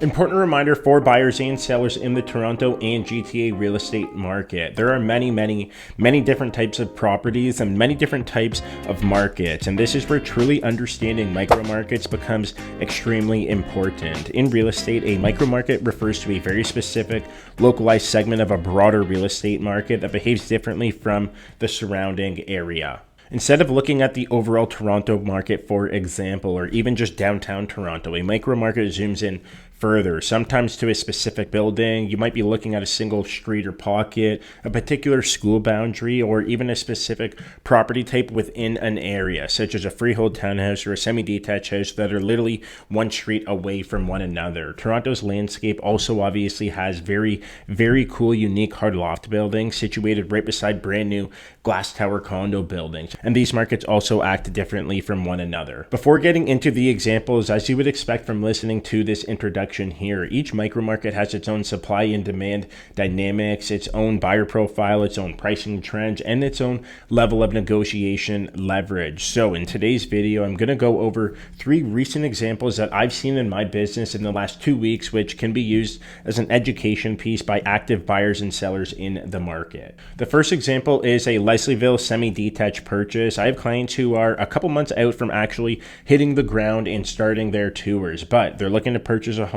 Important reminder for buyers and sellers in the Toronto and GTA real estate market. There are many different types of properties and many different types of markets. And this is where truly understanding micro markets becomes extremely important. In real estate, a micro market refers to a very specific localized segment of a broader real estate market that behaves differently from the surrounding area. Instead of looking at the overall Toronto market, for example, or even just downtown Toronto, a micro market zooms in further, sometimes to a specific building. You might be looking at a single street or pocket, a particular school boundary, or even a specific property type within an area, such as a freehold townhouse or a semi-detached house that are literally one street away from one another. Toronto's landscape also obviously has very cool, unique hard loft buildings situated right beside brand new glass tower condo buildings. And these markets also act differently from one another. Before getting into the examples, as you would expect from listening to this introduction here, each micro market has its own supply and demand dynamics, its own buyer profile, its own pricing trends, and its own level of negotiation leverage. So in today's video, I'm going to go over 3 recent examples that I've seen in my business in the last 2 weeks, which can be used as an education piece by active buyers and sellers in the market. The first example is a Leslieville semi-detached purchase. I have clients who are a couple months out from actually hitting the ground and starting their tours, but they're looking to purchase a home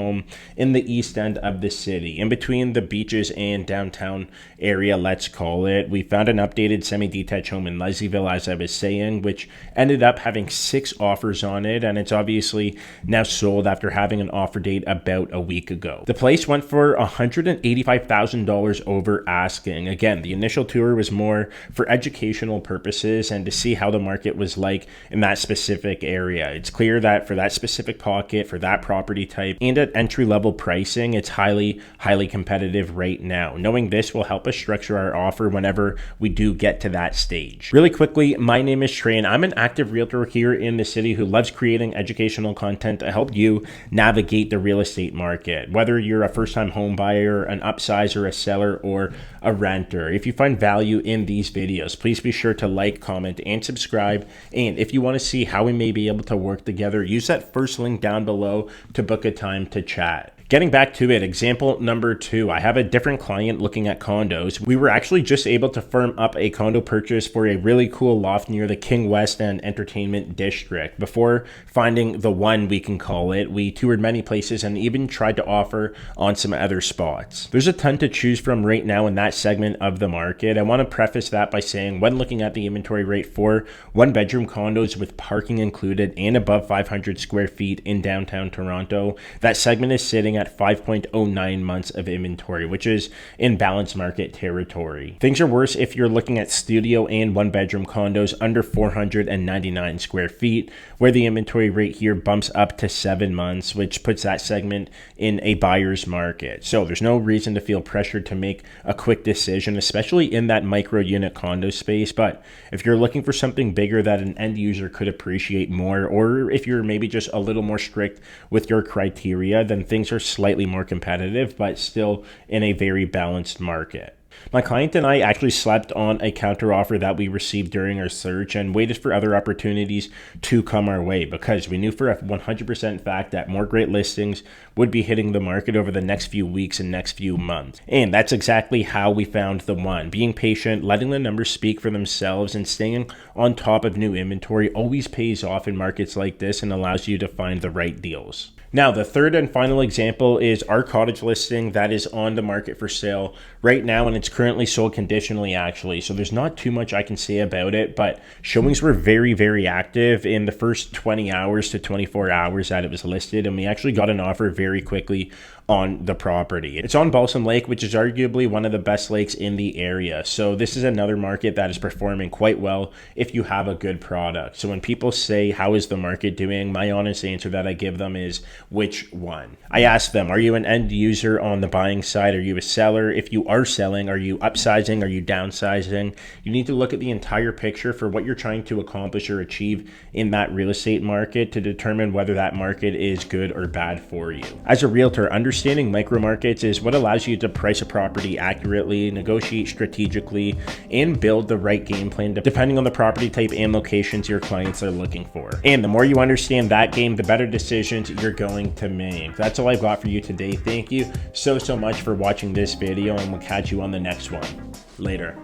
in the east end of the city, in between the beaches and downtown area, let's call it. We found an updated semi-detached home in Leslieville, as I was saying, which ended up having 6 offers on it, and it's obviously now sold after having an offer date about a week ago. The place went for $185,000 over asking. Again, the initial tour was more for educational purposes and to see how the market was like in that specific area. It's clear that for that specific pocket, for that property type, and at entry-level pricing, it's highly competitive right now. Knowing this will help us structure our offer whenever we do get to that stage. Really quickly, my name is Trey, and I'm an active realtor here in the city who loves creating educational content to help you navigate the real estate market. Whether you're a first-time home buyer, an upsizer, a seller, or a renter. If you find value in these videos, please be sure to like, comment, and subscribe. And if you want to see how we may be able to work together, use that first link down below to book a time to chat. Getting back to it, example number 2, I have a different client looking at condos. We were actually just able to firm up a condo purchase for a really cool loft near the King West End Entertainment District. Before finding the one, we can call it, we toured many places and even tried to offer on some other spots. There's a ton to choose from right now in that segment of the market. I want to preface that by saying when looking at the inventory rate for 1-bedroom condos with parking included and above 500 square feet in downtown Toronto, that segment is sitting at 5.09 months of inventory, which is in balanced market territory. Things are worse if you're looking at studio and 1-bedroom condos under 499 square feet, where the inventory rate here bumps up to 7 months, which puts that segment in a buyer's market. So there's no reason to feel pressured to make a quick decision, especially in that micro unit condo space. But if you're looking for something bigger that an end user could appreciate more, or if you're maybe just a little more strict with your criteria, then things are slightly more competitive, but still in a very balanced market. My client and I actually slept on a counteroffer that we received during our search and waited for other opportunities to come our way because we knew for a 100% fact that more great listings would be hitting the market over the next few weeks and next few months. And that's exactly how we found the one. Being patient, letting the numbers speak for themselves, and staying on top of new inventory always pays off in markets like this and allows you to find the right deals. Now, the third and final example is our cottage listing that is on the market for sale right now, and it's currently sold conditionally, actually. So there's not too much I can say about it, but showings were very active in the first 20 hours to 24 hours that it was listed, and we actually got an offer very quickly on the property. It's on Balsam Lake, which is arguably one of the best lakes in the area. So this is another market that is performing quite well if you have a good product. So when people say, how is the market doing? My honest answer that I give them is, which one? I ask them, are you an end user on the buying side? Are you a seller? If you are selling, are you upsizing? Are you downsizing? You need to look at the entire picture for what you're trying to accomplish or achieve in that real estate market to determine whether that market is good or bad for you. As a realtor, understanding micro markets is what allows you to price a property accurately, negotiate strategically, and build the right game plan depending on the property type and locations your clients are looking for. And the more you understand that game, the better decisions you're going selling to me. That's all I've got for you today. Thank you so much for watching this video, and we'll catch you on the next one. Later.